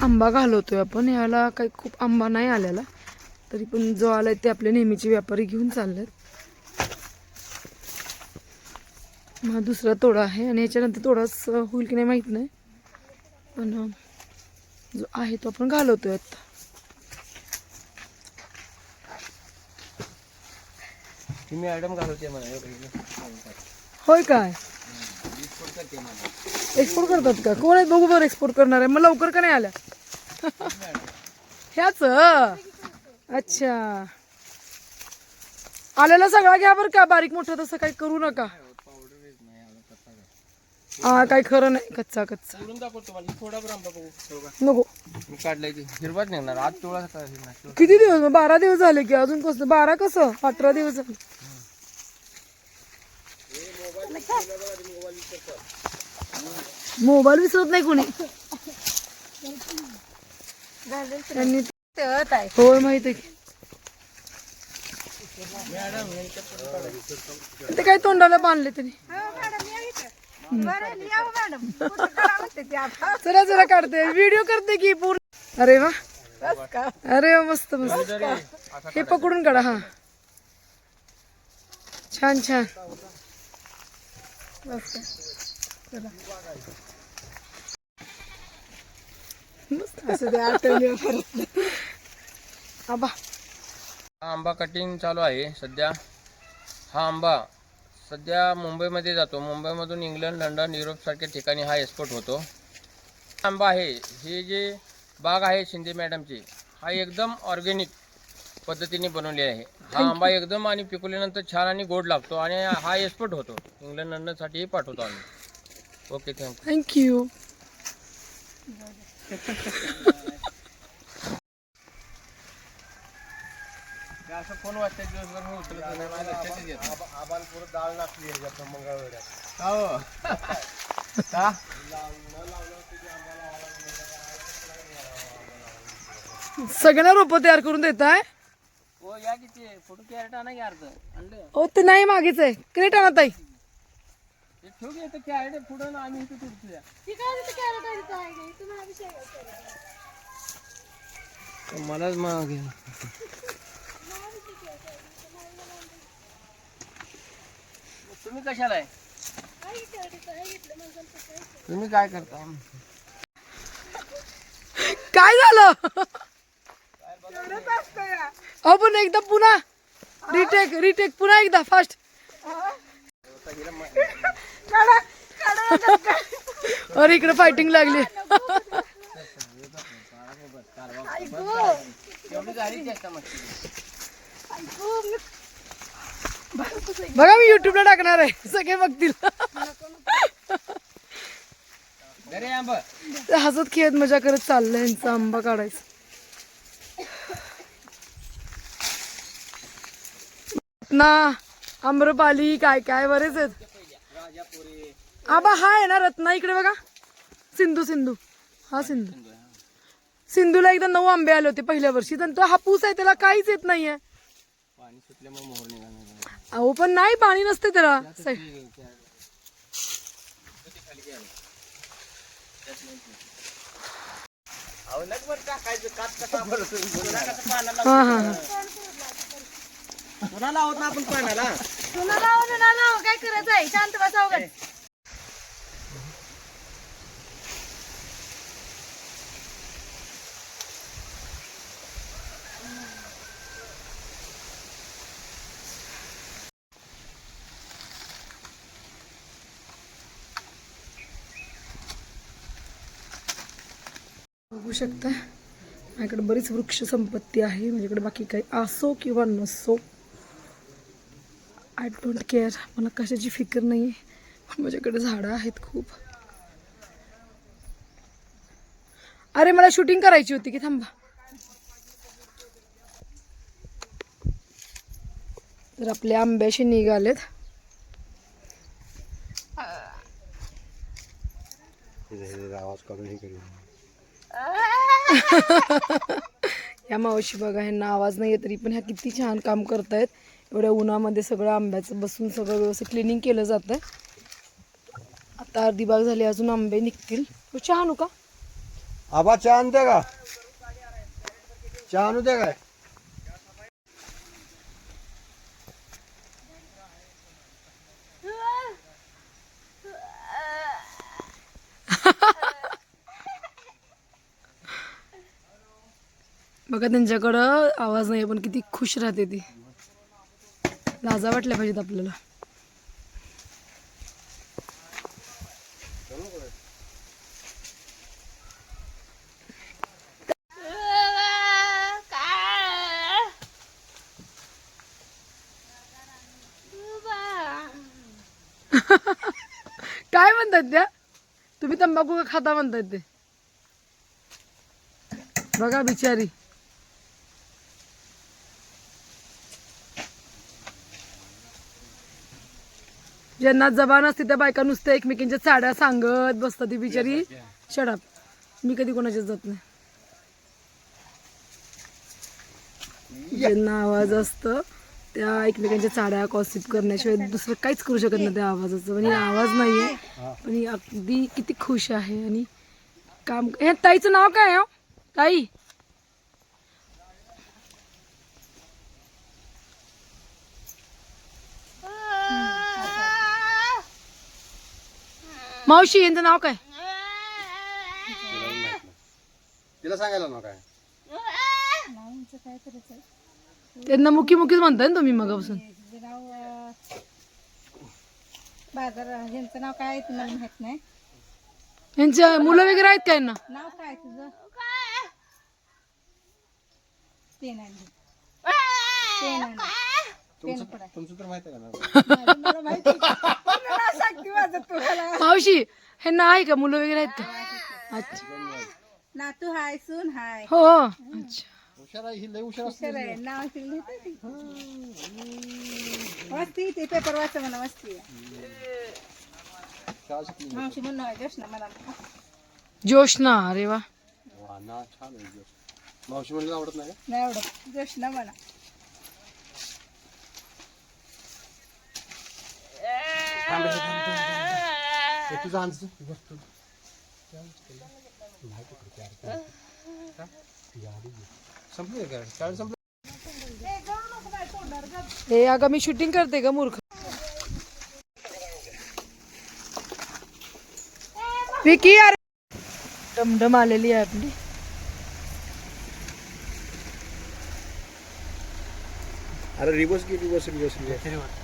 आंबा घालवतोय आपण. याला काही खूप आंबा नाही आलेला, तरी पण जो आलाय ते आपले नेहमीचे व्यापारी घेऊन चाललेत. हा दुसरा तोडा आहे आणि याच्यानंतर तोडाच होईल की नाही माहित नाही, पण जो आहे तो आपण घालवतोय आता. मॅडम घालवते मला. होय काय? एक्सपोर्ट करतात का? कोण आहे बघू बरं एक्सपोर्ट करणार आहे. मग लवकर का नाही आल्या ह्याच? अच्छा, आलेला सगळा घ्या बरं का, बारीक मोठं तसं काही करू नका. हा काही खरं नाही, कच्चा कच्चा नको. मी काढलाय की हिरवाच निघणार आज. तोळा किती दिवस? 12 दिवस झाले की अजून कसं? 12 कसं 18 दिवस झाले. मोबाईल विसरत नाही कोणी. त्यांनी होय माहित आहे की. ते काय तोंडाला बांधले त्यांनी. चला चला काढते, व्हिडिओ करते की पूर्ण. अरे वा, अरे वा, मस्त मस्त. हे पकडून काढा. हा छान छान. चला आबा. हा आंबा कटिंग चालू आहे सध्या. हा आंबा सध्या मुंबईमध्ये जातो. मुंबईमधून इंग्लंड, लंडन, युरोप सारख्या ठिकाणी हा एक्सपोर्ट होतो. आंबा आहे, हे जे बाग आहे शिंदे मॅडमची, हा एकदम ऑर्गॅनिक पद्धतीने बनवले आहे. हा आंबा एकदम आणि पिकवल्यानंतर छान आणि गोड लागतो आणि हा एक्सपोर्ट होतो. इंग्लंड, लंडनसाठीही पाठवतो आम्ही. Okay, thank you. असं फोन वाटतं दिवसभर मी उचलत नाही. माझ्या लक्षातच येत नाही. आबाल पुरं डाळ लागली ह्याच्यात मंगळवेढ्यात. हो का? सगळ्यांना रोप तयार करून देत आहे. हो या किती फोटो कॅरेट आणा की अर्ध आणलं. हो ते नाही मागेच आहे. क्रेट आणा ताई. ते ठेव की कॅरेट पुढं आम्ही इथे तुरतोया. मलाच मागे. तुम्ही कशाला आहे? तुम्ही काय करता? काय झालं? अहो पण एकदा पुन्हा रिटेक रिटेक पुन्हा एकदा फास्ट. अरे इकडे फायटिंग लागली. बघा मी युट्यूबला टाकणार आहे, सगळे बघतील. हसत खेळत मजा करत चाललंय यांचा आंबा काढायचा. ना आम्रपाली काय काय बरेच आहेत. आबा हा आहे ना रत्ना, इकडे बघा. सिंधू सिंधू, हा सिंधू. सिंधूला एकदा 9 आंबे आले होते पहिल्या वर्षी, तर तो हापूस आहे, त्याला काहीच येत नाहीये. अहो पण नाही, पाणी नसते त्याला. हा हा कुणाला आहोत ना आपण पाण्याला. काय करायचं आहे? शांत बसा वगैरे. बघू शकता माझ्याकडे बरीच वृक्ष संपत्ती आहे. माझ्याकडे बाकी काही असो किंवा नसो, आय डोंट केअर. मला कशाची फिकर नाही आहे, पण माझ्याकडे झाडं आहेत खूप. अरे मला शूटिंग करायची होती की, थांबा. तर आपले आंब्याशी निघालेत. आवाज काढून हे करू. या मावशी बघा, ह्यांना आवाज नाही आहे तरी पण ह्या किती छान काम करतायत. एवढ्या उन्हामध्ये सगळं आंब्याचं बसून सगळं व्यवस्थित क्लिनिंग केलं जातं. आता अर्धी बाग झाली, अजून आंबे निघतील. चहा आणू का? आबा चहा आणते का? चहा आणू दे काय? बघा त्यांच्याकडं आवाज नाही पण किती खुश राहते ती. लाजा वाटल्या पाहिजेत आपल्याला. काय म्हणतात त्या? तुम्ही तंबाखू का खाता म्हणतात ते. बघा बिचारी. ज्यांना जबान असते त्या बायका नुसत्या एकमेकींच्या चाड्या सांगत बसतात. ती बिचारी शडप. मी कधी कोणाच्याच जात नाही. ज्यांना आवाज असतं त्या एकमेकांच्या चाड्या कॉसिप करण्याशिवाय दुसरं काहीच करू शकत नाही त्या आवाजाचं. म्हणजे आवाज नाहीये पण ही अगदी किती खुश आहे आणि काम. हे ताईचं नाव काय आहे? ताई मावशी यांचं नाव काय? तिला सांगायला ना काय? त्यांना मुकी मुकीच म्हणताय ना तुम्ही मगापासून. बाजार यांचं नाव काय तुम्हाला माहित नाही. यांच्या मुलं वगैरे आहेत काय ना? नाव काय तुझं? पेन आणली. पेन आणली. तुमचं तर माहिती आहे का? मला माहिती. मला सांग की माझं तुम्हाला. मावशी ह्यांना आहे का मुलं वगैरे आहेत का? अच्छा. नातू हाय सून हाय. हो अच्छा. हुशार आहे ही, लय हुशार असते. हुशार आहे. नाव तिला लिहिता ती. वाचती ते पेपर वाचा म्हणा वाचती. शाळा शिकली. मावशी म्हणून आहे जोशना मला. जोशना. अरे वा. वा ना छान आहे जोश. मावशी म्हणलं आवडत नाही का? नाही एवढं जोशना म्हणा. तुझं आणचं संपली का? शाळा संपली. हे अगं मी शूटिंग करते का मूर्ख. विकी यार डमडम आलेली आहे आपली. अरे रिवर्स घे, रिवर्स रिवर्स रिवर्स.